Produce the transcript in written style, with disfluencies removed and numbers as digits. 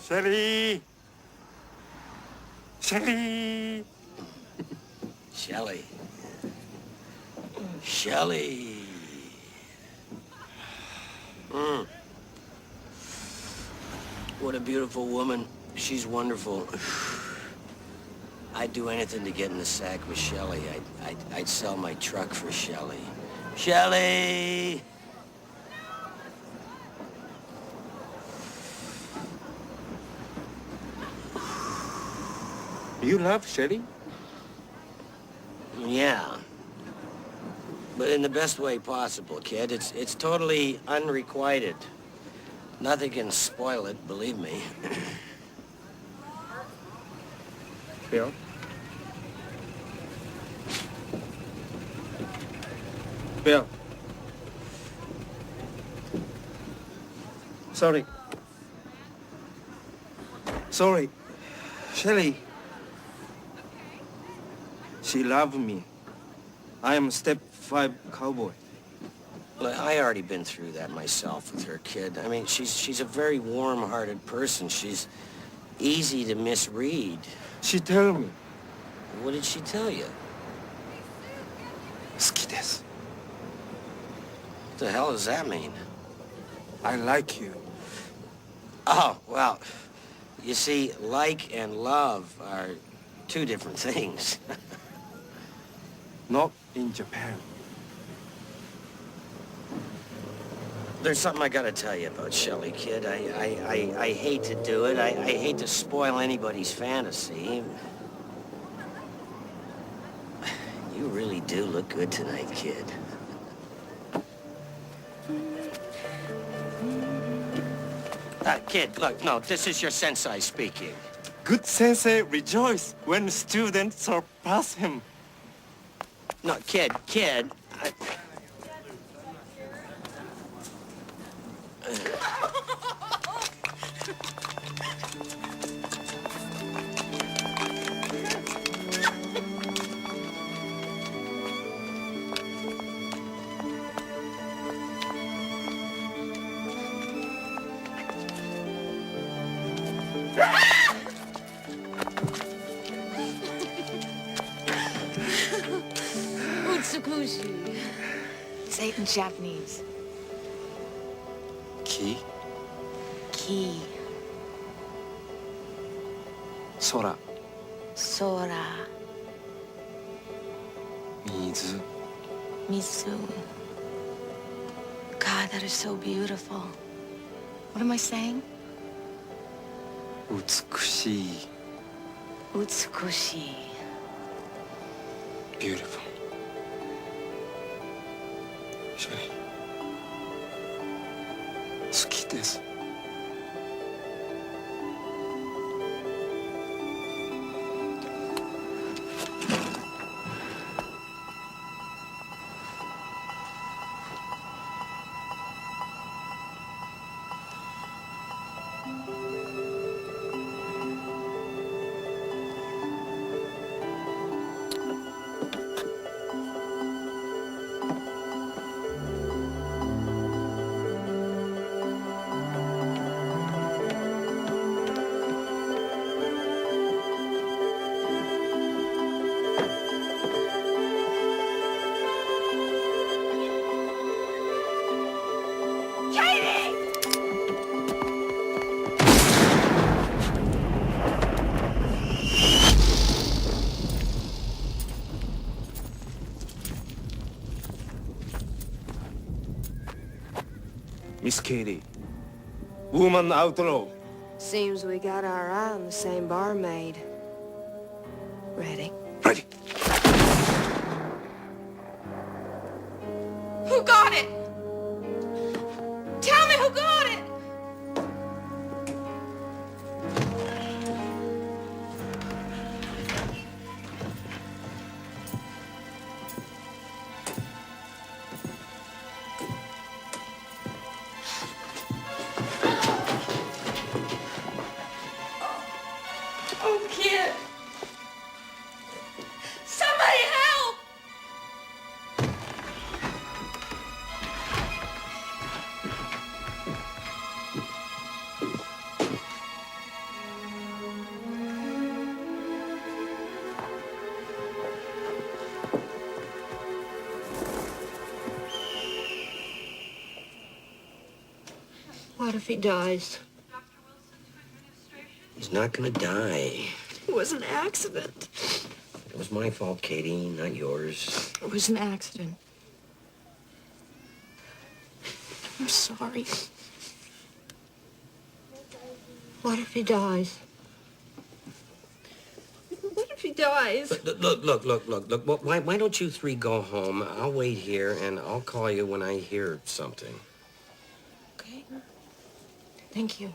Shelly! Shelly! Shelly. Shelly. What a beautiful woman. She's wonderful. I'd do anything to get in the sack with Shelly. I'd sell my truck for Shelly. Shelly! You love Shelly? Yeah. But in the best way possible, kid. It's totally unrequited. Nothing can spoil it, believe me. Bill? Bill. Sorry. Sorry. Shelly. She loved me. I am step 5 cowboy. Look, I already been through that myself with her, kid. I mean, she's a very warm-hearted person. She's easy to misread. She tell me. What did she tell you? 好きです. What the hell does that mean? I like you. Oh, well, you see, like and love are two different things. Not in Japan. There's something I gotta tell you about Shelly, kid. I hate to do it. I hate to spoil anybody's fantasy. You really do look good tonight, kid. Kid, look, no, this is your sensei speaking. Good sensei rejoice when students surpass him. No, kid. Utsukushi. Say it in Japanese. Ki? Ki. Sora. Sora. Mizu. Misu. God, that is so beautiful. What am I saying? 美しい. Utsukushi. Beautiful. Shelly. 好きです. Miss Katie, woman outlaw. Seems we got our eye on the same barmaid. Ready? Ready. Who got it? Tell me who got it! Oh, kid! Somebody help! What if he dies? He's not gonna die. It was an accident. It was my fault, Katie, not yours. It was an accident. I'm sorry. What if he dies? What if he dies? Look. Why don't you three go home? I'll wait here, and I'll call you when I hear something. Okay. Thank you.